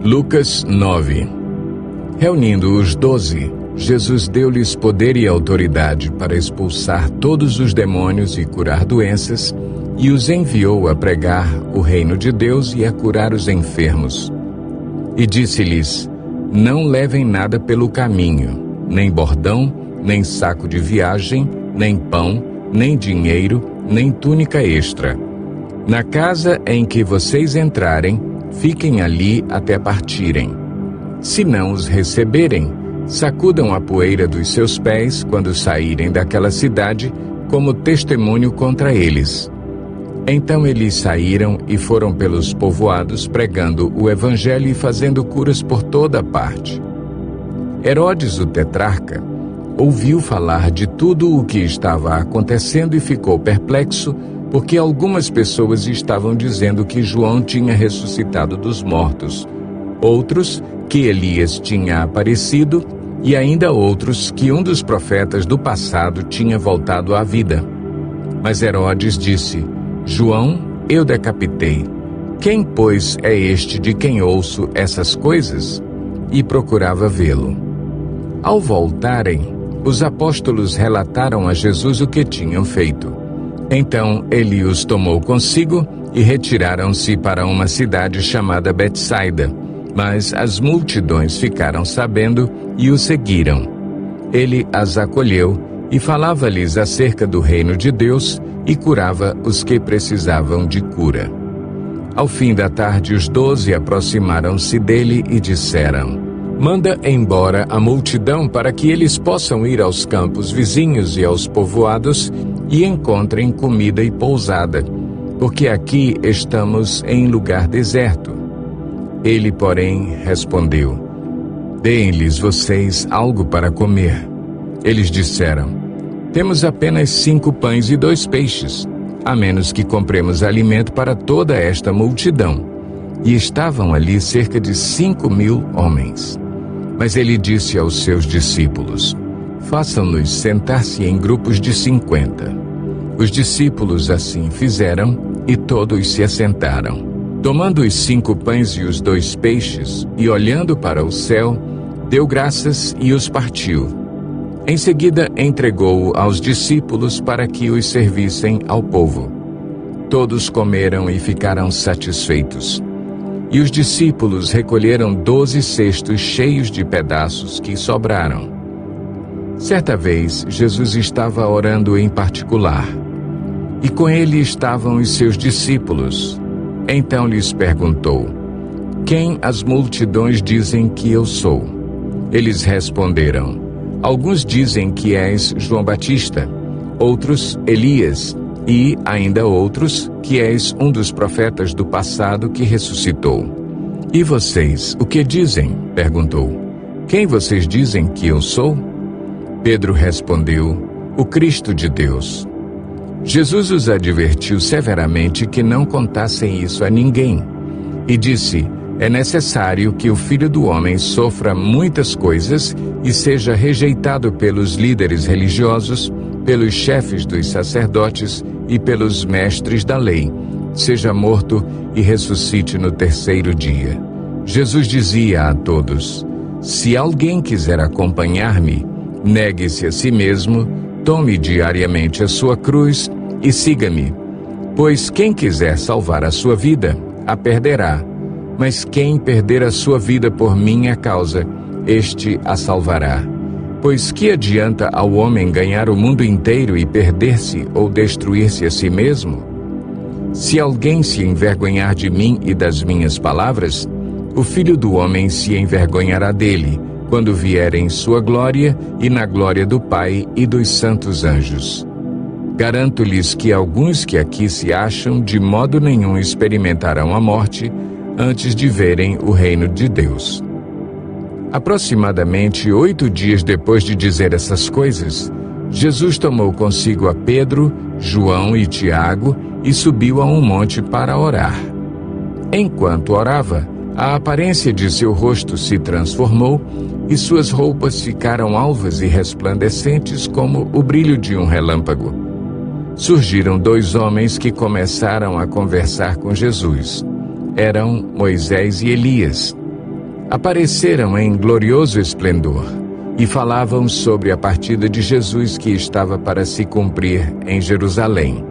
Lucas 9. Reunindo os 12, Jesus deu-lhes poder e autoridade para expulsar todos os demônios e curar doenças, e os enviou a pregar o reino de Deus e a curar os enfermos. E disse-lhes: não levem nada pelo caminho, nem bordão, nem saco de viagem, nem pão, nem dinheiro, nem túnica extra. Na casa em que vocês entrarem, fiquem ali até partirem. Se não os receberem, sacudam a poeira dos seus pés quando saírem daquela cidade, como testemunho contra eles. Então eles saíram e foram pelos povoados pregando o evangelho e fazendo curas por toda parte. Herodes, o tetrarca, ouviu falar de tudo o que estava acontecendo e ficou perplexo, porque algumas pessoas estavam dizendo que João tinha ressuscitado dos mortos, outros que Elias tinha aparecido e ainda outros que um dos profetas do passado tinha voltado à vida. Mas Herodes disse: João eu decapitei. Quem, pois, é este de quem ouço essas coisas? E procurava vê-lo. Ao voltarem, os apóstolos relataram a Jesus o que tinham feito. Então ele os tomou consigo e retiraram-se para uma cidade chamada Betsaida, mas as multidões ficaram sabendo e o seguiram. Ele as acolheu e falava-lhes acerca do reino de Deus e curava os que precisavam de cura. Ao fim da tarde, os 12 aproximaram-se dele e disseram: manda embora a multidão para que eles possam ir aos campos vizinhos e aos povoados e encontrem comida e pousada, porque aqui estamos em lugar deserto. Ele, porém, respondeu: deem-lhes vocês algo para comer. Eles disseram: temos apenas 5 pães e 2 peixes, a menos que compremos alimento para toda esta multidão. E estavam ali cerca de 5.000 homens. Mas ele disse aos seus discípulos: façam-nos sentar-se em grupos de 50. Os discípulos assim fizeram, e todos se assentaram. Tomando os 5 pães e os 2 peixes, e olhando para o céu, deu graças e os partiu. Em seguida, entregou-o aos discípulos para que os servissem ao povo. Todos comeram e ficaram satisfeitos. E os discípulos recolheram 12 cestos cheios de pedaços que sobraram. Certa vez, Jesus estava orando em particular, e com ele estavam os seus discípulos. Então lhes perguntou: quem as multidões dizem que eu sou? Eles responderam: alguns dizem que és João Batista, outros Elias, e ainda outros que és um dos profetas do passado que ressuscitou. E vocês, o que dizem? Perguntou. Quem vocês dizem que eu sou? Pedro respondeu: o Cristo de Deus. Jesus os advertiu severamente que não contassem isso a ninguém, e disse: é necessário que o Filho do Homem sofra muitas coisas e seja rejeitado pelos líderes religiosos, pelos chefes dos sacerdotes e pelos mestres da lei, seja morto e ressuscite no 3º dia. Jesus dizia a todos: se alguém quiser acompanhar-me, negue-se a si mesmo, tome diariamente a sua cruz e siga-me. Pois quem quiser salvar a sua vida, a perderá. Mas quem perder a sua vida por minha causa, este a salvará. Pois que adianta ao homem ganhar o mundo inteiro e perder-se ou destruir-se a si mesmo? Se alguém se envergonhar de mim e das minhas palavras, o Filho do Homem se envergonhará dele, quando vier em sua glória e na glória do Pai e dos santos anjos. Garanto-lhes que alguns que aqui se acham de modo nenhum experimentarão a morte antes de verem o reino de Deus. Aproximadamente 8 dias depois de dizer essas coisas, Jesus tomou consigo a Pedro, João e Tiago e subiu a um monte para orar. Enquanto orava, a aparência de seu rosto se transformou e suas roupas ficaram alvas e resplandecentes como o brilho de um relâmpago. Surgiram 2 homens que começaram a conversar com Jesus. Eram Moisés e Elias. apareceram em glorioso esplendor e falavam sobre a partida de Jesus que estava para se cumprir em Jerusalém.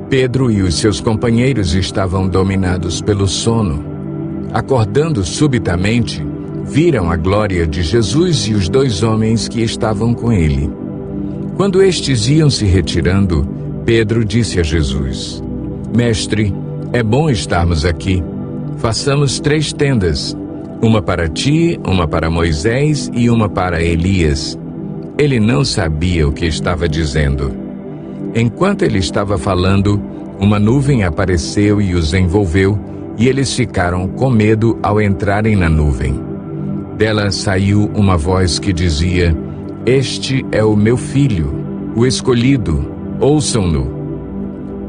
Pedro e os seus companheiros estavam dominados pelo sono. Acordando subitamente, viram a glória de Jesus e os 2 homens que estavam com ele. Quando estes iam se retirando, Pedro disse a Jesus: Mestre, é bom estarmos aqui. Façamos 3 tendas, uma para ti, uma para Moisés e uma para Elias. Ele não sabia o que estava dizendo. Enquanto ele estava falando, uma nuvem apareceu e os envolveu, e eles ficaram com medo ao entrarem na nuvem. Dela saiu uma voz que dizia: Este é o meu filho, o escolhido, ouçam-no.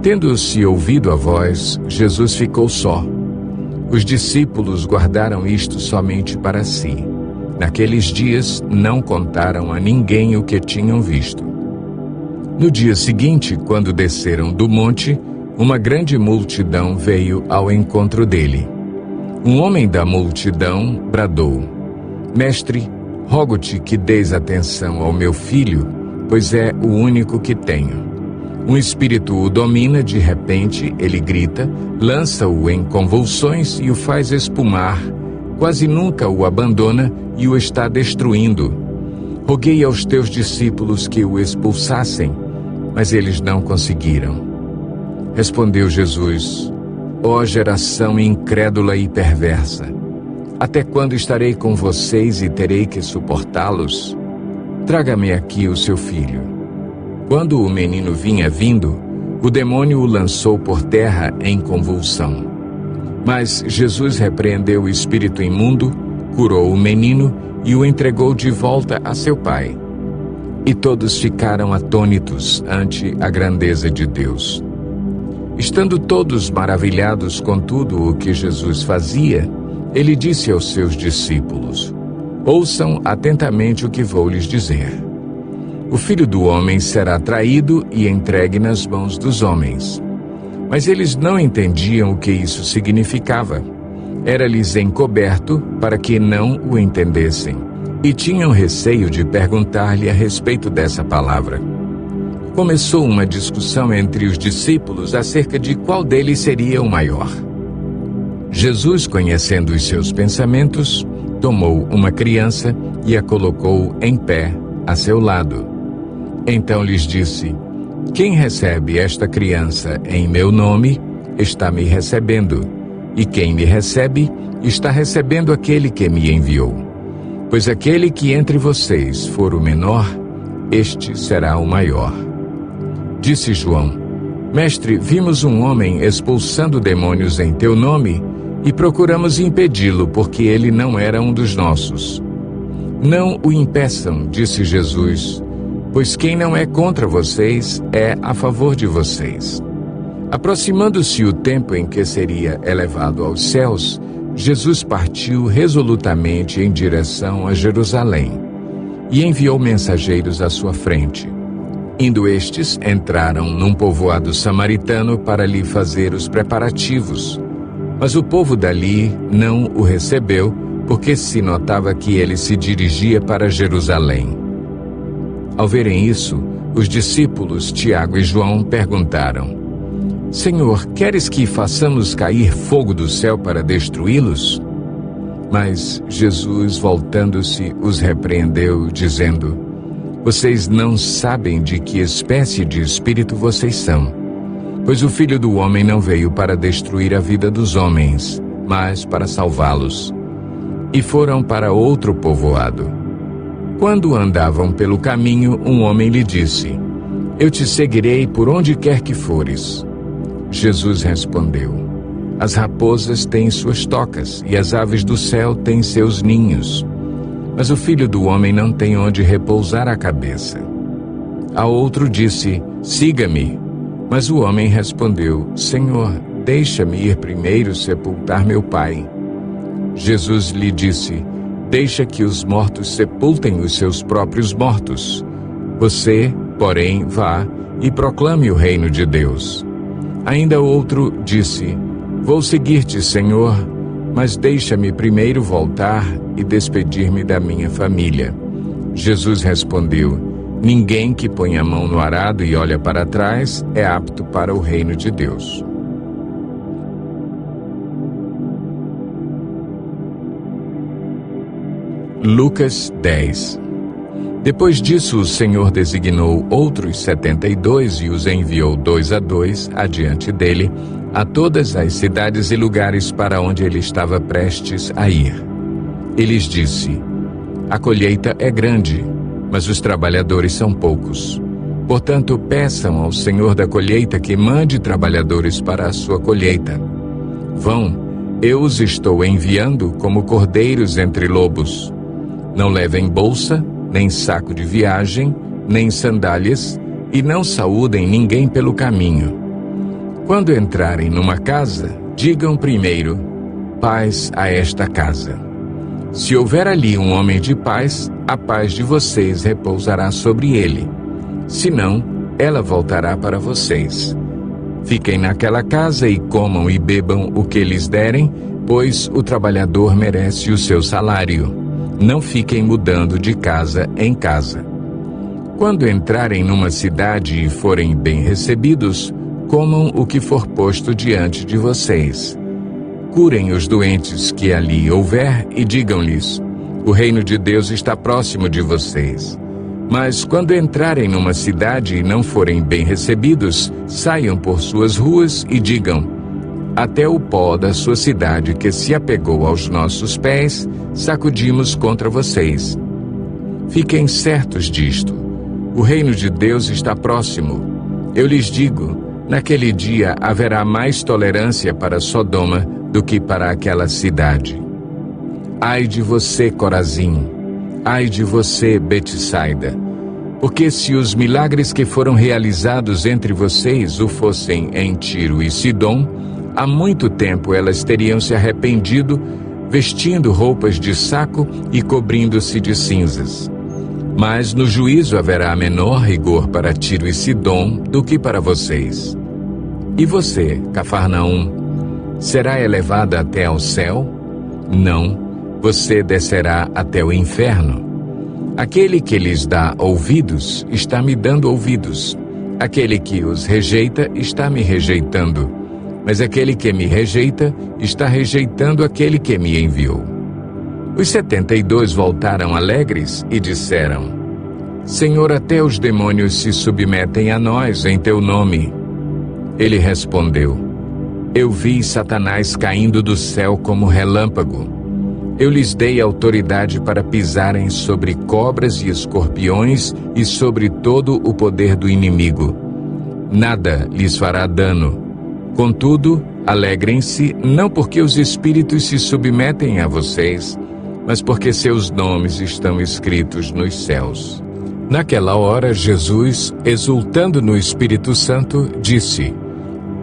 Tendo-se ouvido a voz, Jesus ficou só. Os discípulos guardaram isto somente para si. Naqueles dias não contaram a ninguém o que tinham visto. No dia seguinte, quando desceram do monte, uma grande multidão veio ao encontro dele. Um homem da multidão bradou: Mestre, rogo-te que deis atenção ao meu filho, pois é o único que tenho. Um espírito o domina, de repente ele grita, lança-o em convulsões e o faz espumar, quase nunca o abandona e o está destruindo. Roguei aos teus discípulos que o expulsassem, mas eles não conseguiram. Respondeu Jesus: Ó geração incrédula e perversa, até quando estarei com vocês e terei que suportá-los? Traga-me aqui o seu filho. Quando o menino vinha vindo, o demônio o lançou por terra em convulsão. Mas Jesus repreendeu o espírito imundo, curou o menino e o entregou de volta a seu pai. E todos ficaram atônitos ante a grandeza de Deus. Estando todos maravilhados com tudo o que Jesus fazia, ele disse aos seus discípulos: Ouçam atentamente o que vou lhes dizer. O Filho do Homem será traído e entregue nas mãos dos homens. Mas eles não entendiam o que isso significava. Era-lhes encoberto para que não o entendessem, e tinham receio de perguntar-lhe a respeito dessa palavra. Começou uma discussão entre os discípulos acerca de qual deles seria o maior. Jesus, conhecendo os seus pensamentos, tomou uma criança e a colocou em pé a seu lado. Então lhes disse: Quem recebe esta criança em meu nome, está me recebendo, e quem me recebe, está recebendo aquele que me enviou. Pois aquele que entre vocês for o menor, este será o maior. Disse João: Mestre, vimos um homem expulsando demônios em teu nome, e procuramos impedi-lo, porque ele não era um dos nossos. Não o impeçam, disse Jesus, pois quem não é contra vocês é a favor de vocês. Aproximando-se o tempo em que seria elevado aos céus, Jesus partiu resolutamente em direção a Jerusalém e enviou mensageiros à sua frente. Indo estes, entraram num povoado samaritano para lhe fazer os preparativos. Mas o povo dali não o recebeu, porque se notava que ele se dirigia para Jerusalém. Ao verem isso, os discípulos Tiago e João perguntaram: Senhor, queres que façamos cair fogo do céu para destruí-los? Mas Jesus, voltando-se, os repreendeu, dizendo: Vocês não sabem de que espécie de espírito vocês são, pois o Filho do Homem não veio para destruir a vida dos homens, mas para salvá-los. E foram para outro povoado. Quando andavam pelo caminho, um homem lhe disse: Eu te seguirei por onde quer que fores. Jesus respondeu: As raposas têm suas tocas, e as aves do céu têm seus ninhos, mas o Filho do Homem não tem onde repousar a cabeça. A outro disse: Siga-me. Mas o homem respondeu: Senhor, deixa-me ir primeiro sepultar meu pai. Jesus lhe disse: Deixa que os mortos sepultem os seus próprios mortos. Você, porém, vá e proclame o reino de Deus. Ainda outro disse: Vou seguir-te, Senhor, mas deixa-me primeiro voltar e despedir-me da minha família. Jesus respondeu: ninguém que põe a mão no arado e olha para trás é apto para o reino de Deus. Lucas 10. Depois disso, o Senhor designou outros 72 e os enviou 2 a 2 adiante dele a todas as cidades e lugares para onde ele estava prestes a ir. E lhes disse: a colheita é grande, mas os trabalhadores são poucos. Portanto, peçam ao Senhor da colheita que mande trabalhadores para a sua colheita. Vão, eu os estou enviando como cordeiros entre lobos. Não levem bolsa, nem saco de viagem, nem sandálias, e não saúdem ninguém pelo caminho. Quando entrarem numa casa, digam primeiro: paz a esta casa. Se houver ali um homem de paz, a paz de vocês repousará sobre ele. Se não, ela voltará para vocês. Fiquem naquela casa e comam e bebam o que lhes derem, pois o trabalhador merece o seu salário. Não fiquem mudando de casa em casa. Quando entrarem numa cidade e forem bem recebidos, comam o que for posto diante de vocês. Curem os doentes que ali houver e digam-lhes: o reino de Deus está próximo de vocês. Mas quando entrarem numa cidade e não forem bem recebidos, saiam por suas ruas e digam: até o pó da sua cidade que se apegou aos nossos pés, sacudimos contra vocês. Fiquem certos disto: o reino de Deus está próximo. Eu lhes digo, naquele dia haverá mais tolerância para Sodoma do que para aquela cidade. Ai de você, Corazim! Ai de você, Betsaida! Porque se os milagres que foram realizados entre vocês o fossem em Tiro e Sidom, há muito tempo elas teriam se arrependido, vestindo roupas de saco e cobrindo-se de cinzas. Mas no juízo haverá menor rigor para Tiro e Sidom do que para vocês. E você, Cafarnaum, será elevada até ao céu? Não, você descerá até o inferno. Aquele que lhes dá ouvidos, está me dando ouvidos. Aquele que os rejeita, está me rejeitando. Mas aquele que me rejeita, está rejeitando aquele que me enviou. Os 72 voltaram alegres e disseram: Senhor, até os demônios se submetem a nós em teu nome. Ele respondeu: Eu vi Satanás caindo do céu como relâmpago. Eu lhes dei autoridade para pisarem sobre cobras e escorpiões e sobre todo o poder do inimigo. Nada lhes fará dano. Contudo, alegrem-se, não porque os espíritos se submetem a vocês, mas porque seus nomes estão escritos nos céus. Naquela hora, Jesus, exultando no Espírito Santo, disse: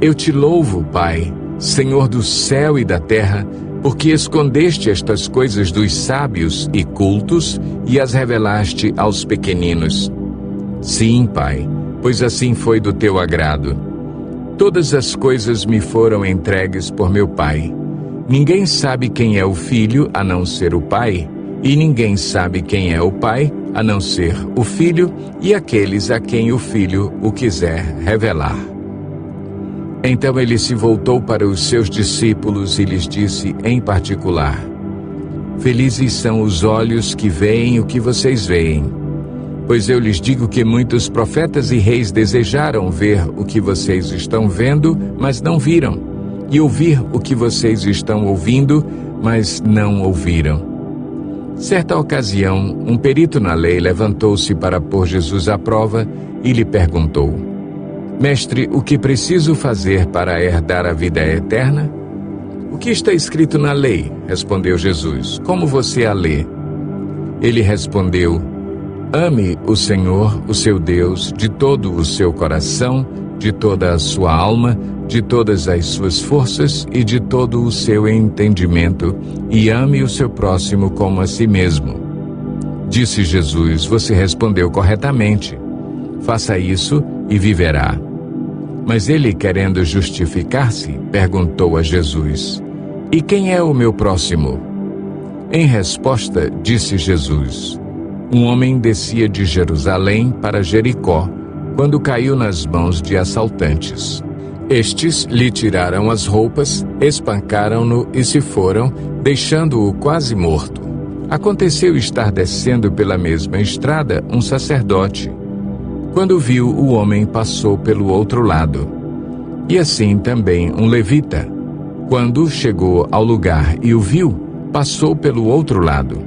Eu te louvo, Pai, Senhor do céu e da terra, porque escondeste estas coisas dos sábios e cultos e as revelaste aos pequeninos. Sim, Pai, pois assim foi do teu agrado. Todas as coisas me foram entregues por meu Pai. Ninguém sabe quem é o Filho a não ser o Pai, e ninguém sabe quem é o Pai a não ser o Filho e aqueles a quem o Filho o quiser revelar. Então ele se voltou para os seus discípulos e lhes disse em particular: Felizes são os olhos que veem o que vocês veem. Pois eu lhes digo que muitos profetas e reis desejaram ver o que vocês estão vendo, mas não viram, e ouvir o que vocês estão ouvindo, mas não ouviram. Certa ocasião, um perito na lei levantou-se para pôr Jesus à prova e lhe perguntou: Mestre, o que preciso fazer para herdar a vida eterna? O que está escrito na lei? Respondeu Jesus. Como você a lê? Ele respondeu: Ame o Senhor, o seu Deus, de todo o seu coração, de toda a sua alma, de todas as suas forças e de todo o seu entendimento, e ame o seu próximo como a si mesmo. Disse Jesus: Você respondeu corretamente. Faça isso e viverá. Mas ele, querendo justificar-se, perguntou a Jesus: E quem é o meu próximo? Em resposta, disse Jesus: um homem descia de Jerusalém para Jericó, quando caiu nas mãos de assaltantes. Estes lhe tiraram as roupas, espancaram-no e se foram, deixando-o quase morto. Aconteceu estar descendo pela mesma estrada um sacerdote. Quando viu, o homem passou pelo outro lado. E assim também um levita. Quando chegou ao lugar e o viu, passou pelo outro lado.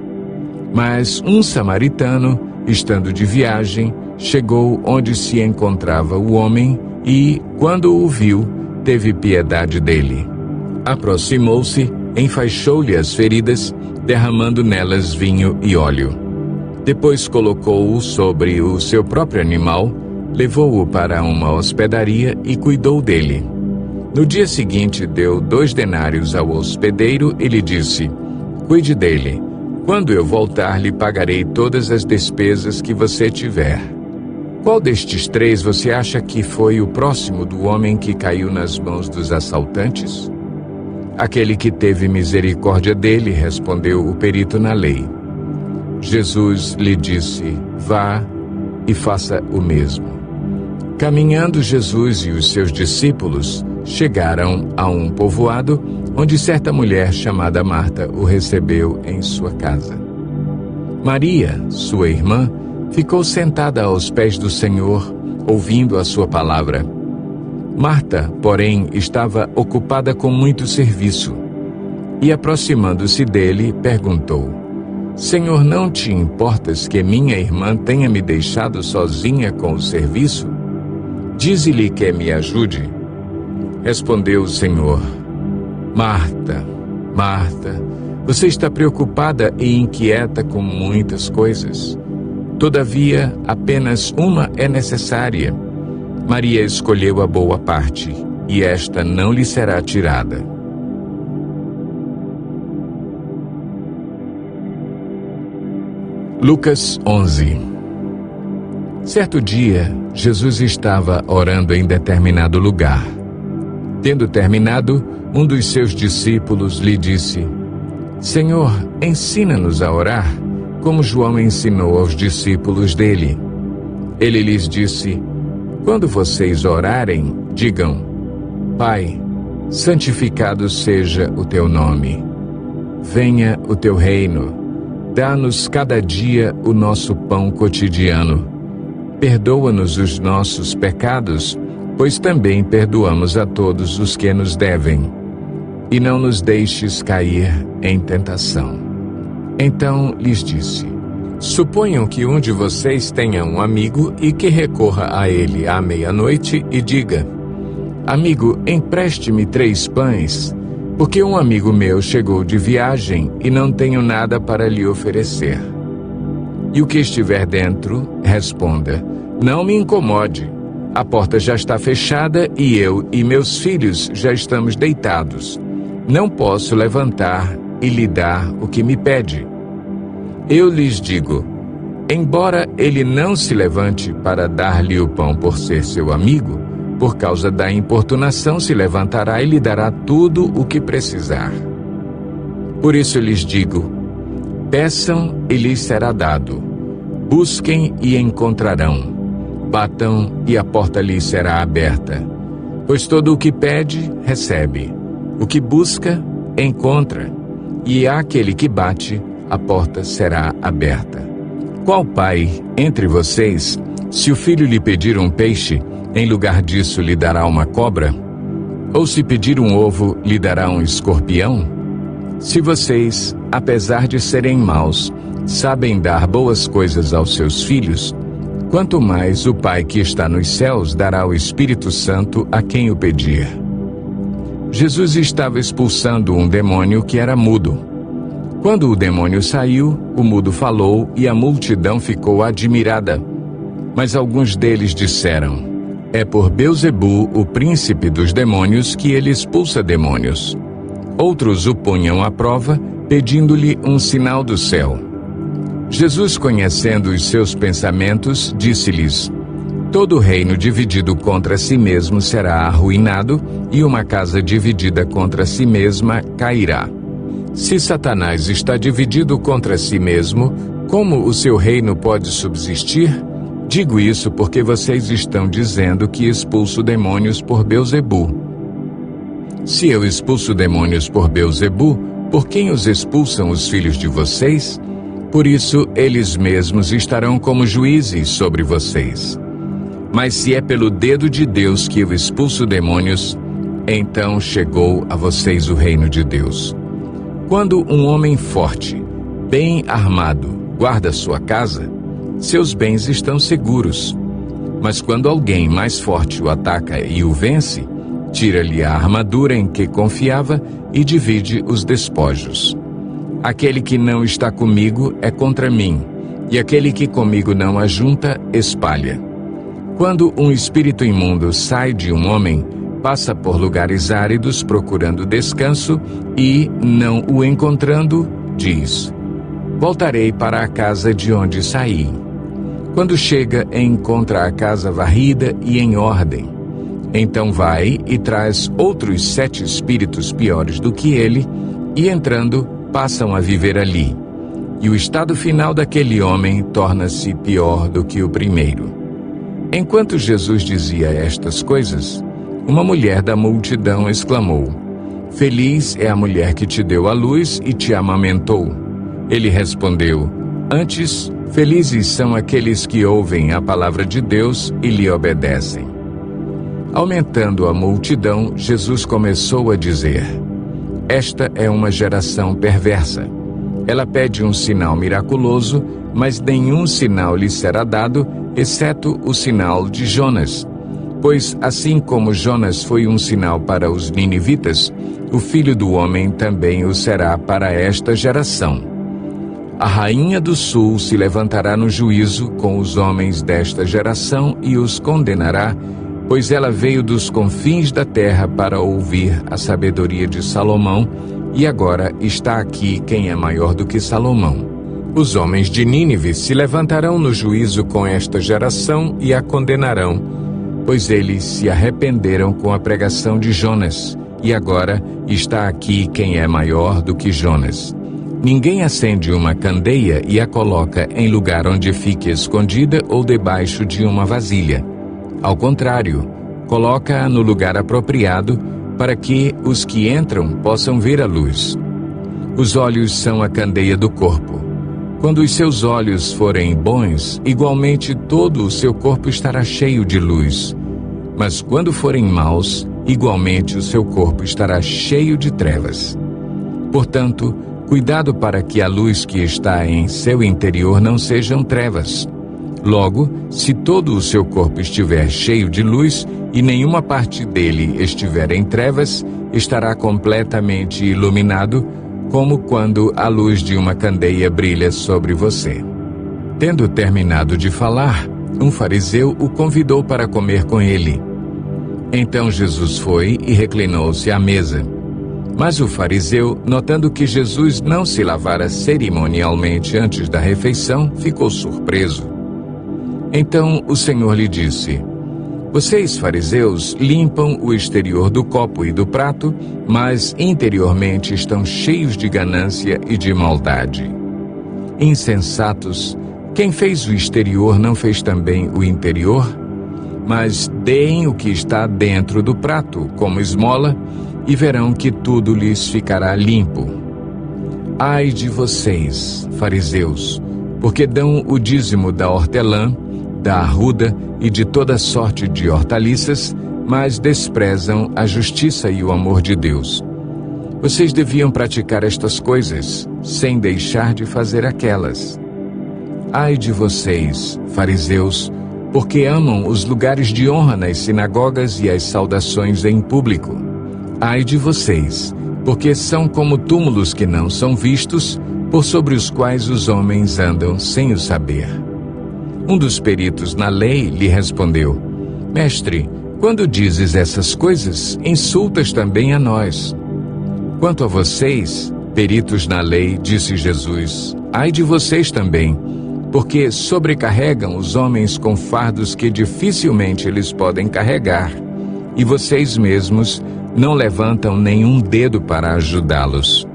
Mas um samaritano, estando de viagem, chegou onde se encontrava o homem e, quando o viu, teve piedade dele. Aproximou-se, enfaixou-lhe as feridas, derramando nelas vinho e óleo. Depois colocou-o sobre o seu próprio animal, levou-o para uma hospedaria e cuidou dele. No dia seguinte, deu 2 denários ao hospedeiro e lhe disse: cuide dele. Quando eu voltar, lhe pagarei todas as despesas que você tiver. Qual destes 3 você acha que foi o próximo do homem que caiu nas mãos dos assaltantes? Aquele que teve misericórdia dele, respondeu o perito na lei. Jesus lhe disse: vá e faça o mesmo. Caminhando, Jesus e os seus discípulos chegaram a um povoado onde certa mulher chamada Marta o recebeu em sua casa. Maria, sua irmã, ficou sentada aos pés do Senhor, ouvindo a sua palavra. Marta, porém, estava ocupada com muito serviço. E, aproximando-se dele, perguntou: Senhor, não te importas que minha irmã tenha me deixado sozinha com o serviço? Dize-lhe que me ajude. Respondeu o Senhor: Marta, Marta, você está preocupada e inquieta com muitas coisas. Todavia, apenas uma é necessária. Maria escolheu a boa parte, e esta não lhe será tirada. Lucas 11. Certo dia, Jesus estava orando em determinado lugar. Tendo terminado, um dos seus discípulos lhe disse: Senhor, ensina-nos a orar, como João ensinou aos discípulos dele. Ele lhes disse: Quando vocês orarem, digam: Pai, santificado seja o teu nome. Venha o teu reino. Dá-nos cada dia o nosso pão cotidiano. Perdoa-nos os nossos pecados, pois também perdoamos a todos os que nos devem. E não nos deixes cair em tentação. Então lhes disse: Suponham que um de vocês tenha um amigo e que recorra a ele à meia-noite e diga: Amigo, empreste-me 3 pães, porque um amigo meu chegou de viagem e não tenho nada para lhe oferecer. E o que estiver dentro, responda: Não me incomode. A porta já está fechada e eu e meus filhos já estamos deitados. Não posso levantar e lhe dar o que me pede. Eu lhes digo: embora ele não se levante para dar-lhe o pão por ser seu amigo, por causa da importunação se levantará e lhe dará tudo o que precisar. Por isso lhes digo: peçam e lhes será dado. Busquem e encontrarão. Batam e a porta lhes será aberta. Pois todo o que pede, recebe. O que busca, encontra. E àquele que bate, a porta será aberta. Qual pai, entre vocês, se o filho lhe pedir um peixe, em lugar disso lhe dará uma cobra? Ou se pedir um ovo, lhe dará um escorpião? Se vocês, apesar de serem maus, sabem dar boas coisas aos seus filhos, quanto mais o Pai que está nos céus dará o Espírito Santo a quem o pedir. Jesus estava expulsando um demônio que era mudo. Quando o demônio saiu, o mudo falou e a multidão ficou admirada. Mas alguns deles disseram: é por Beelzebu, o príncipe dos demônios, que ele expulsa demônios. Outros o punham à prova, pedindo-lhe um sinal do céu. Jesus, conhecendo os seus pensamentos, disse-lhes: Todo reino dividido contra si mesmo será arruinado, e uma casa dividida contra si mesma cairá. Se Satanás está dividido contra si mesmo, como o seu reino pode subsistir? Digo isso porque vocês estão dizendo que expulso demônios por Beelzebu. Se eu expulso demônios por Beelzebu, por quem os expulsam os filhos de vocês? Por isso, eles mesmos estarão como juízes sobre vocês. Mas se é pelo dedo de Deus que eu expulso demônios, então chegou a vocês o reino de Deus. Quando um homem forte, bem armado, guarda sua casa, seus bens estão seguros. Mas quando alguém mais forte o ataca e o vence, tira-lhe a armadura em que confiava e divide os despojos. Aquele que não está comigo é contra mim, e aquele que comigo não ajunta, espalha. Quando um espírito imundo sai de um homem, passa por lugares áridos procurando descanso e, não o encontrando, diz: voltarei para a casa de onde saí. Quando chega, encontra a casa varrida e em ordem. Então vai e traz outros 7 espíritos piores do que ele, e entrando, passam a viver ali. E o estado final daquele homem torna-se pior do que o primeiro. Enquanto Jesus dizia estas coisas, uma mulher da multidão exclamou: feliz é a mulher que te deu à luz e te amamentou. Ele respondeu: antes, felizes são aqueles que ouvem a palavra de Deus e lhe obedecem. Aumentando a multidão, Jesus começou a dizer: esta é uma geração perversa. Ela pede um sinal miraculoso, mas nenhum sinal lhe será dado, exceto o sinal de Jonas. Pois assim como Jonas foi um sinal para os ninivitas, o Filho do Homem também o será para esta geração. A rainha do sul se levantará no juízo com os homens desta geração e os condenará, pois ela veio dos confins da terra para ouvir a sabedoria de Salomão, e agora está aqui quem é maior do que Salomão. Os homens de Nínive se levantarão no juízo com esta geração e a condenarão, pois eles se arrependeram com a pregação de Jonas, e agora está aqui quem é maior do que Jonas. Ninguém acende uma candeia e a coloca em lugar onde fique escondida ou debaixo de uma vasilha. Ao contrário, coloca-a no lugar apropriado para que os que entram possam ver a luz. Os olhos são a candeia do corpo. Quando os seus olhos forem bons, igualmente todo o seu corpo estará cheio de luz. Mas quando forem maus, igualmente o seu corpo estará cheio de trevas. Portanto, cuidado para que a luz que está em seu interior não sejam trevas. Logo, se todo o seu corpo estiver cheio de luz e nenhuma parte dele estiver em trevas, estará completamente iluminado, como quando a luz de uma candeia brilha sobre você. Tendo terminado de falar, um fariseu o convidou para comer com ele. Então Jesus foi e reclinou-se à mesa. Mas o fariseu, notando que Jesus não se lavara cerimonialmente antes da refeição, ficou surpreso. Então o Senhor lhe disse: vocês, fariseus, limpam o exterior do copo e do prato, mas interiormente estão cheios de ganância e de maldade. Insensatos, quem fez o exterior não fez também o interior? Mas deem o que está dentro do prato, como esmola, e verão que tudo lhes ficará limpo. Ai de vocês, fariseus, porque dão o dízimo da hortelã, da arruda e de toda sorte de hortaliças, mas desprezam a justiça e o amor de Deus. Vocês deviam praticar estas coisas, sem deixar de fazer aquelas. Ai de vocês, fariseus, porque amam os lugares de honra nas sinagogas e as saudações em público. Ai de vocês, porque são como túmulos que não são vistos, por sobre os quais os homens andam sem o saber. Um dos peritos na lei lhe respondeu: Mestre, quando dizes essas coisas, insultas também a nós. Quanto a vocês, peritos na lei, disse Jesus, ai de vocês também, porque sobrecarregam os homens com fardos que dificilmente eles podem carregar, e vocês mesmos não levantam nenhum dedo para ajudá-los.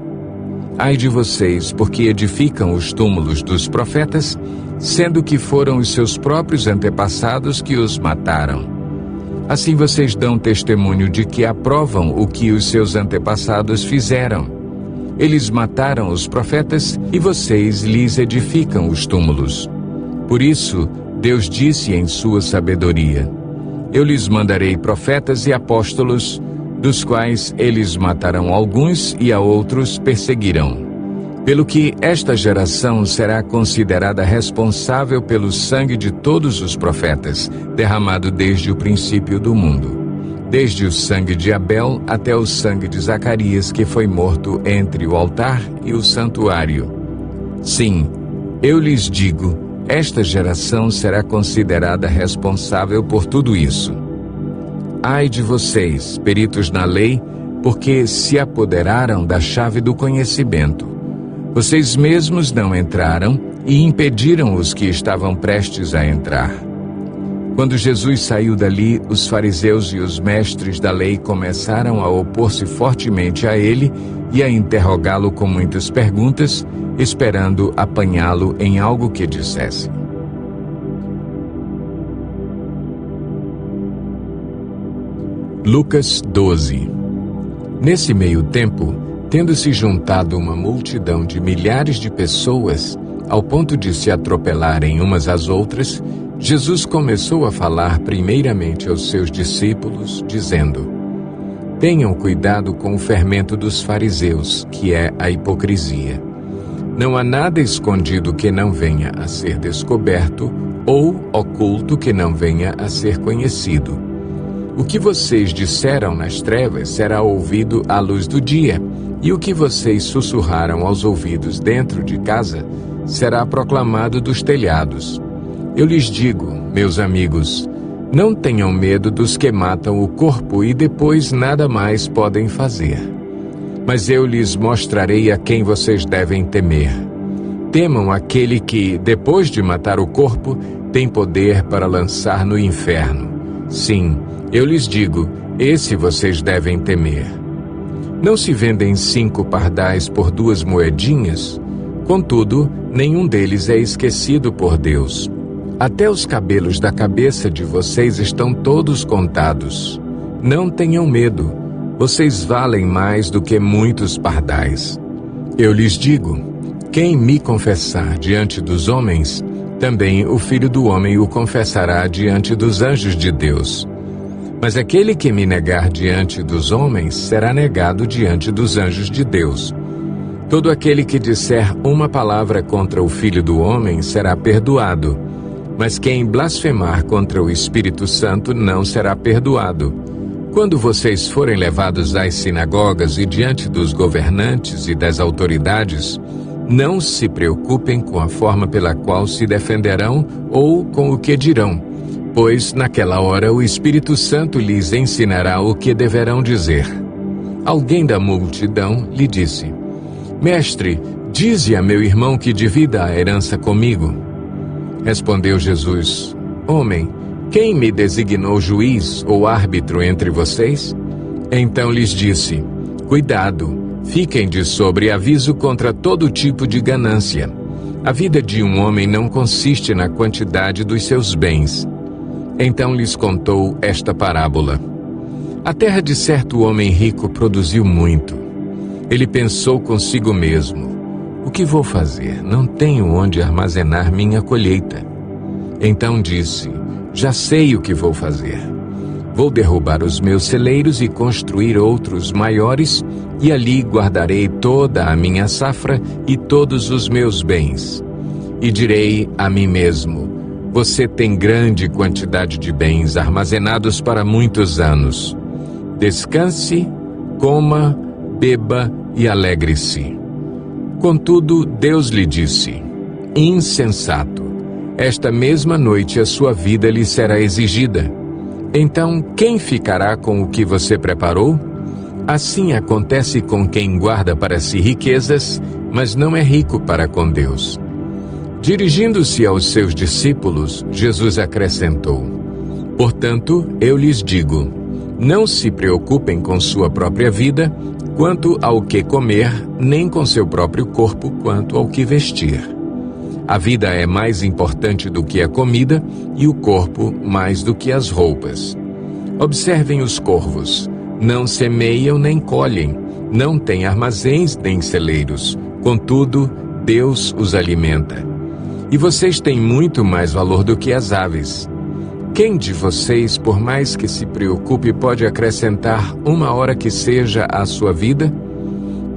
Ai de vocês, porque edificam os túmulos dos profetas, sendo que foram os seus próprios antepassados que os mataram. Assim vocês dão testemunho de que aprovam o que os seus antepassados fizeram. Eles mataram os profetas e vocês lhes edificam os túmulos. Por isso, Deus disse em sua sabedoria: eu lhes mandarei profetas e apóstolos, dos quais eles matarão alguns e a outros perseguirão. Pelo que esta geração será considerada responsável pelo sangue de todos os profetas, derramado desde o princípio do mundo, desde o sangue de Abel até o sangue de Zacarias, que foi morto entre o altar e o santuário. Sim, eu lhes digo, esta geração será considerada responsável por tudo isso. Ai de vocês, peritos na lei, porque se apoderaram da chave do conhecimento. Vocês mesmos não entraram e impediram os que estavam prestes a entrar. Quando Jesus saiu dali, os fariseus e os mestres da lei começaram a opor-se fortemente a ele e a interrogá-lo com muitas perguntas, esperando apanhá-lo em algo que dissesse. Lucas 12. Nesse meio tempo, tendo se juntado uma multidão de milhares de pessoas, ao ponto de se atropelarem umas às outras, Jesus começou a falar primeiramente aos seus discípulos, dizendo: tenham cuidado com o fermento dos fariseus, que é a hipocrisia. Não há nada escondido que não venha a ser descoberto, ou oculto que não venha a ser conhecido. O que vocês disseram nas trevas será ouvido à luz do dia, e o que vocês sussurraram aos ouvidos dentro de casa será proclamado dos telhados. Eu lhes digo, meus amigos, não tenham medo dos que matam o corpo e depois nada mais podem fazer. Mas eu lhes mostrarei a quem vocês devem temer. Temam aquele que, depois de matar o corpo, tem poder para lançar no inferno. Sim, eu lhes digo, esse vocês devem temer. Não se vendem 5 pardais por 2 moedinhas? Contudo, nenhum deles é esquecido por Deus. Até os cabelos da cabeça de vocês estão todos contados. Não tenham medo, vocês valem mais do que muitos pardais. Eu lhes digo, quem me confessar diante dos homens, também o Filho do Homem o confessará diante dos anjos de Deus. Mas aquele que me negar diante dos homens, será negado diante dos anjos de Deus. Todo aquele que disser uma palavra contra o Filho do Homem será perdoado, mas quem blasfemar contra o Espírito Santo não será perdoado. Quando vocês forem levados às sinagogas e diante dos governantes e das autoridades, não se preocupem com a forma pela qual se defenderão ou com o que dirão, pois naquela hora o Espírito Santo lhes ensinará o que deverão dizer. Alguém da multidão lhe disse: Mestre, dize a meu irmão que divida a herança comigo. Respondeu Jesus: Homem, quem me designou juiz ou árbitro entre vocês? Então lhes disse: Cuidado, fiquem de sobreaviso contra todo tipo de ganância. A vida de um homem não consiste na quantidade dos seus bens. Então lhes contou esta parábola. A terra de certo homem rico produziu muito. Ele pensou consigo mesmo: o que vou fazer? Não tenho onde armazenar minha colheita. Então disse: já sei o que vou fazer. Vou derrubar os meus celeiros e construir outros maiores, e ali guardarei toda a minha safra e todos os meus bens. E direi a mim mesmo: você tem grande quantidade de bens armazenados para muitos anos. Descanse, coma, beba e alegre-se. Contudo, Deus lhe disse: insensato, esta mesma noite a sua vida lhe será exigida. Então, quem ficará com o que você preparou? Assim acontece com quem guarda para si riquezas, mas não é rico para com Deus. Dirigindo-se aos seus discípulos, Jesus acrescentou: Portanto, eu lhes digo, não se preocupem com sua própria vida, quanto ao que comer, nem com seu próprio corpo, quanto ao que vestir. A vida é mais importante do que a comida, e o corpo mais do que as roupas. Observem os corvos. Não semeiam nem colhem, não têm armazéns nem celeiros. Contudo, Deus os alimenta. E vocês têm muito mais valor do que as aves. Quem de vocês, por mais que se preocupe, pode acrescentar uma hora que seja à sua vida?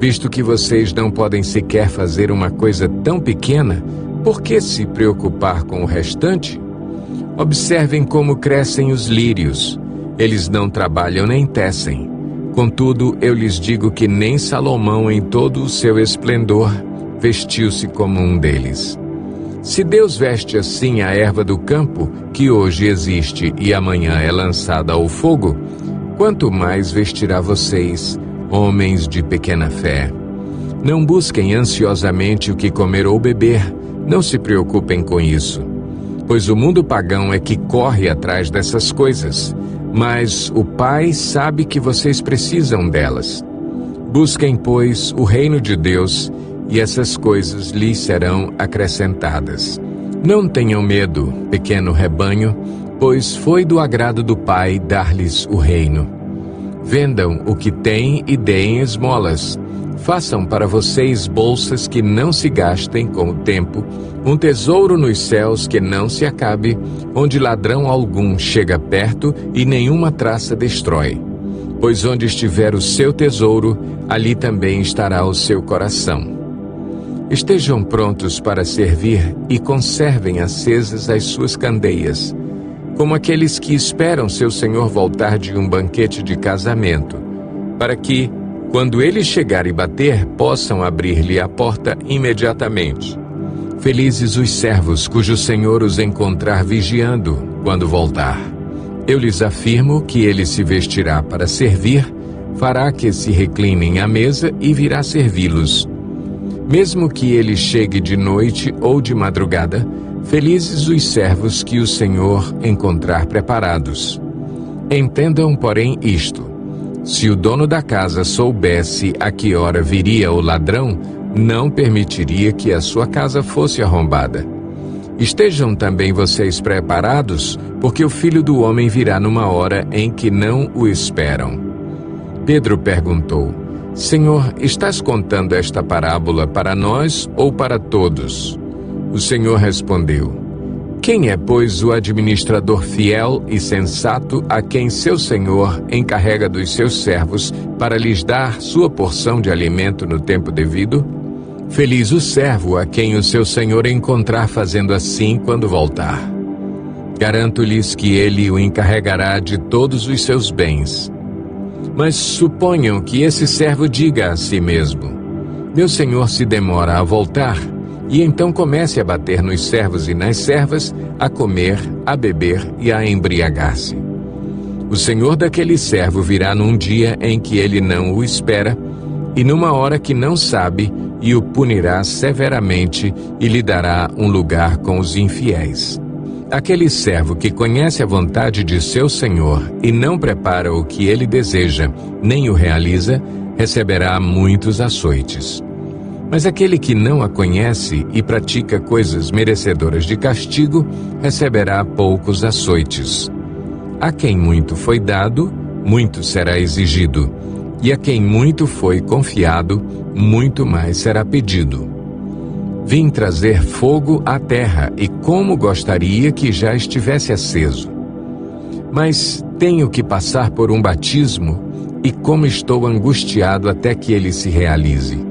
Visto que vocês não podem sequer fazer uma coisa tão pequena, por que se preocupar com o restante? Observem como crescem os lírios. Eles não trabalham nem tecem. Contudo, eu lhes digo que nem Salomão, em todo o seu esplendor, vestiu-se como um deles. Se Deus veste assim a erva do campo, que hoje existe e amanhã é lançada ao fogo, quanto mais vestirá vocês, homens de pequena fé. Não busquem ansiosamente o que comer ou beber, não se preocupem com isso. Pois o mundo pagão é que corre atrás dessas coisas, mas o Pai sabe que vocês precisam delas. Busquem, pois, o reino de Deus, e essas coisas lhes serão acrescentadas. Não tenham medo, pequeno rebanho, pois foi do agrado do Pai dar-lhes o reino. Vendam o que têm e deem esmolas. Façam para vocês bolsas que não se gastem com o tempo, um tesouro nos céus que não se acabe, onde ladrão algum chega perto e nenhuma traça destrói. Pois onde estiver o seu tesouro, ali também estará o seu coração. Estejam prontos para servir e conservem acesas as suas candeias, como aqueles que esperam seu senhor voltar de um banquete de casamento, para que, quando ele chegar e bater, possam abrir-lhe a porta imediatamente. Felizes os servos cujo senhor os encontrar vigiando quando voltar. Eu lhes afirmo que ele se vestirá para servir, fará que se reclinem à mesa e virá servi-los. Mesmo que ele chegue de noite ou de madrugada, felizes os servos que o Senhor encontrar preparados. Entendam, porém, isto: se o dono da casa soubesse a que hora viria o ladrão, não permitiria que a sua casa fosse arrombada. Estejam também vocês preparados, porque o Filho do Homem virá numa hora em que não o esperam. Pedro perguntou: Senhor, estás contando esta parábola para nós ou para todos? O Senhor respondeu: Quem é, pois, o administrador fiel e sensato a quem seu senhor encarrega dos seus servos para lhes dar sua porção de alimento no tempo devido? Feliz o servo a quem o seu senhor encontrar fazendo assim quando voltar. Garanto-lhes que ele o encarregará de todos os seus bens. Mas suponham que esse servo diga a si mesmo: Meu senhor se demora a voltar, e então comece a bater nos servos e nas servas, a comer, a beber e a embriagar-se. O senhor daquele servo virá num dia em que ele não o espera, e numa hora que não sabe, e o punirá severamente e lhe dará um lugar com os infiéis. Aquele servo que conhece a vontade de seu senhor e não prepara o que ele deseja, nem o realiza, receberá muitos açoites. Mas aquele que não a conhece e pratica coisas merecedoras de castigo, receberá poucos açoites. A quem muito foi dado, muito será exigido, e a quem muito foi confiado, muito mais será pedido. Vim trazer fogo à terra, e como gostaria que já estivesse aceso. Mas tenho que passar por um batismo, e como estou angustiado até que ele se realize.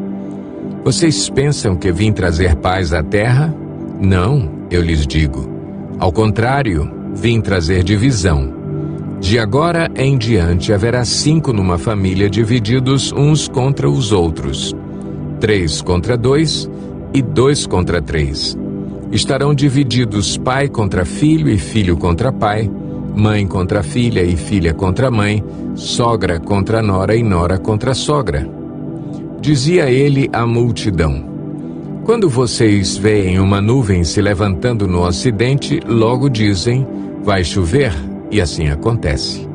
Vocês pensam que vim trazer paz à terra? Não, eu lhes digo. Ao contrário, vim trazer divisão. De agora em diante haverá 5 numa família divididos uns contra os outros, 3 contra 2 e 2 contra 3. Estarão divididos pai contra filho e filho contra pai, mãe contra filha e filha contra mãe, sogra contra nora e nora contra sogra. Dizia ele à multidão: Quando vocês veem uma nuvem se levantando no ocidente, logo dizem, vai chover, e assim acontece.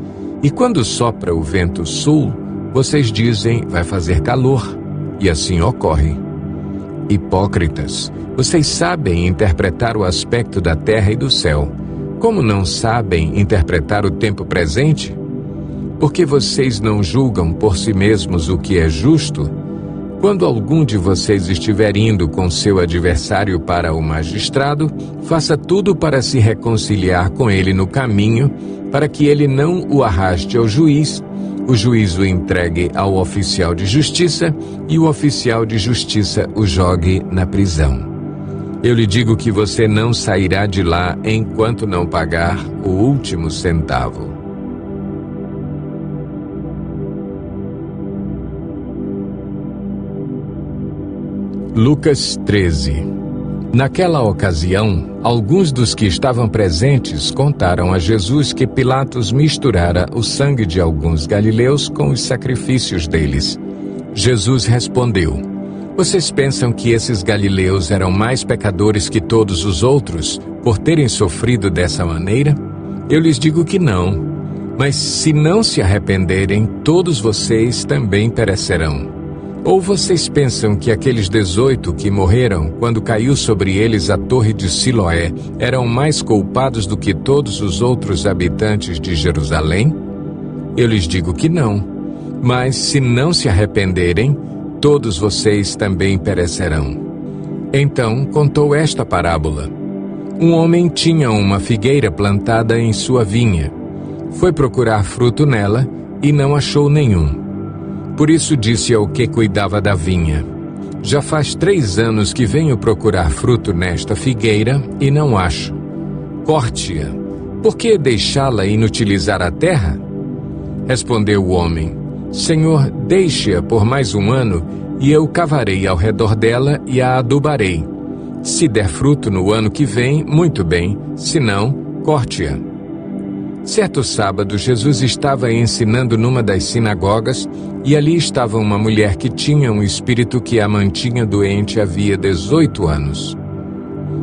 E quando sopra o vento sul, vocês dizem, vai fazer calor, e assim ocorre. Hipócritas, vocês sabem interpretar o aspecto da terra e do céu. Como não sabem interpretar o tempo presente? Porque vocês não julgam por si mesmos o que é justo? Quando algum de vocês estiver indo com seu adversário para o magistrado, faça tudo para se reconciliar com ele no caminho, para que ele não o arraste ao juiz, o juiz o entregue ao oficial de justiça e o oficial de justiça o jogue na prisão. Eu lhe digo que você não sairá de lá enquanto não pagar o último centavo. Lucas 13. Naquela ocasião, alguns dos que estavam presentes contaram a Jesus que Pilatos misturara o sangue de alguns galileus com os sacrifícios deles. Jesus respondeu: vocês pensam que esses galileus eram mais pecadores que todos os outros, por terem sofrido dessa maneira? Eu lhes digo que não. Mas se não se arrependerem, todos vocês também perecerão. Ou vocês pensam que aqueles 18 que morreram quando caiu sobre eles a torre de Siloé eram mais culpados do que todos os outros habitantes de Jerusalém? Eu lhes digo que não. Mas se não se arrependerem, todos vocês também perecerão. Então contou esta parábola. Um homem tinha uma figueira plantada em sua vinha. Foi procurar fruto nela e não achou nenhum. Por isso disse ao que cuidava da vinha: já faz 3 anos que venho procurar fruto nesta figueira e não acho. Corte-a. Por que deixá-la inutilizar a terra? Respondeu o homem: Senhor, deixe-a por mais 1 ano, e eu cavarei ao redor dela e a adubarei. Se der fruto no ano que vem, muito bem, se não, corte-a. Certo sábado, Jesus estava ensinando numa das sinagogas, e ali estava uma mulher que tinha um espírito que a mantinha doente havia 18 anos.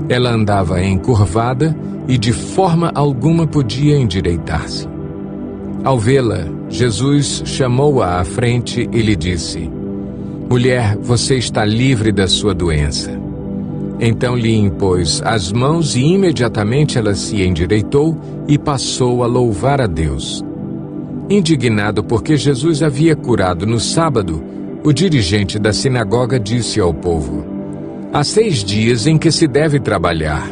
Ela andava encurvada e de forma alguma podia endireitar-se. Ao vê-la, Jesus chamou-a à frente e lhe disse: mulher, você está livre da sua doença. Então lhe impôs as mãos e imediatamente ela se endireitou e passou a louvar a Deus. Indignado porque Jesus havia curado no sábado, o dirigente da sinagoga disse ao povo: há 6 dias em que se deve trabalhar.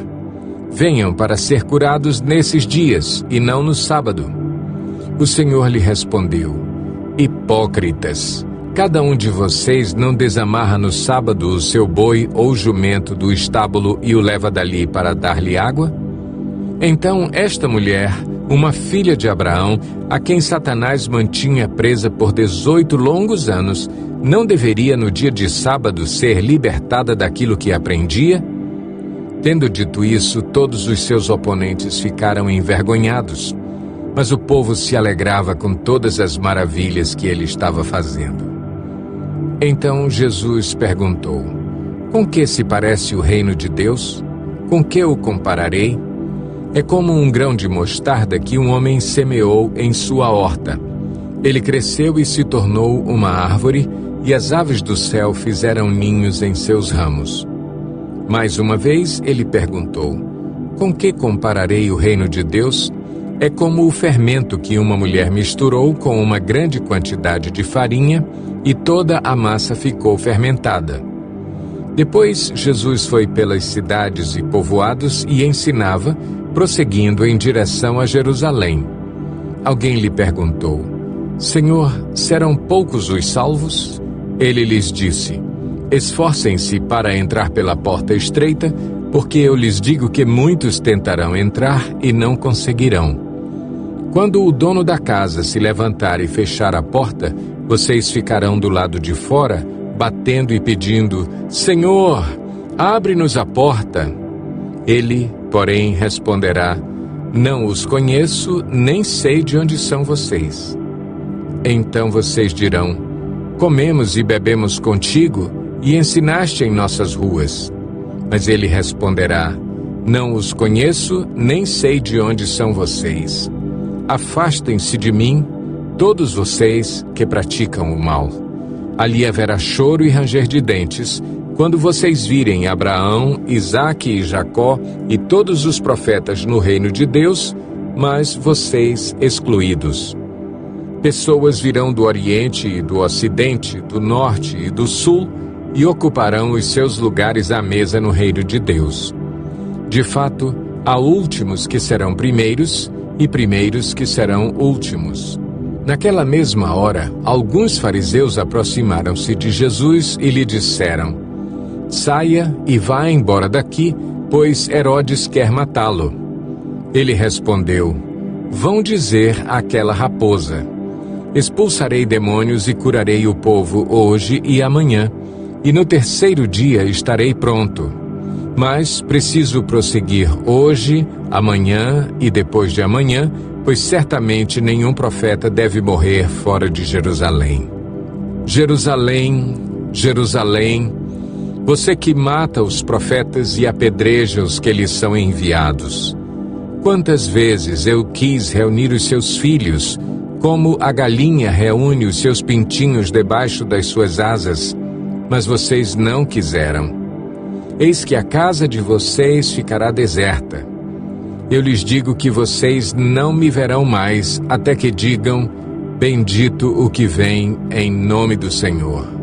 Venham para ser curados nesses dias e não no sábado. O Senhor lhe respondeu: hipócritas! Cada um de vocês não desamarra no sábado o seu boi ou jumento do estábulo e o leva dali para dar-lhe água? Então esta mulher, uma filha de Abraão, a quem Satanás mantinha presa por 18 longos anos, não deveria no dia de sábado ser libertada daquilo que aprendia? Tendo dito isso, todos os seus oponentes ficaram envergonhados, mas o povo se alegrava com todas as maravilhas que ele estava fazendo. Então Jesus perguntou: com que se parece o reino de Deus? Com que o compararei? É como um grão de mostarda que um homem semeou em sua horta. Ele cresceu e se tornou uma árvore, e as aves do céu fizeram ninhos em seus ramos. Mais uma vez ele perguntou: com que compararei o reino de Deus? É como o fermento que uma mulher misturou com uma grande quantidade de farinha, e toda a massa ficou fermentada. Depois Jesus foi pelas cidades e povoados e ensinava, prosseguindo em direção a Jerusalém. Alguém lhe perguntou: Senhor, serão poucos os salvos? Ele lhes disse: esforcem-se para entrar pela porta estreita, porque eu lhes digo que muitos tentarão entrar e não conseguirão. Quando o dono da casa se levantar e fechar a porta, vocês ficarão do lado de fora, batendo e pedindo: Senhor, abre-nos a porta. Ele, porém, responderá: não os conheço, nem sei de onde são vocês. Então vocês dirão: comemos e bebemos contigo, e ensinaste em nossas ruas. Mas ele responderá: não os conheço, nem sei de onde são vocês. Afastem-se de mim, todos vocês que praticam o mal. Ali haverá choro e ranger de dentes, quando vocês virem Abraão, Isaque e Jacó e todos os profetas no reino de Deus, mas vocês excluídos. Pessoas virão do Oriente e do Ocidente, do Norte e do Sul, e ocuparão os seus lugares à mesa no reino de Deus. De fato, há últimos que serão primeiros e primeiros que serão últimos. Naquela mesma hora, alguns fariseus aproximaram-se de Jesus e lhe disseram: saia e vá embora daqui, pois Herodes quer matá-lo. Ele respondeu: vão dizer àquela raposa: expulsarei demônios e curarei o povo hoje e amanhã, e no terceiro dia estarei pronto. Mas preciso prosseguir hoje, amanhã e depois de amanhã, pois certamente nenhum profeta deve morrer fora de Jerusalém. Jerusalém, Jerusalém, você que mata os profetas e apedreja os que lhes são enviados. Quantas vezes eu quis reunir os seus filhos, como a galinha reúne os seus pintinhos debaixo das suas asas, mas vocês não quiseram. Eis que a casa de vocês ficará deserta. Eu lhes digo que vocês não me verão mais, até que digam: bendito o que vem em nome do Senhor.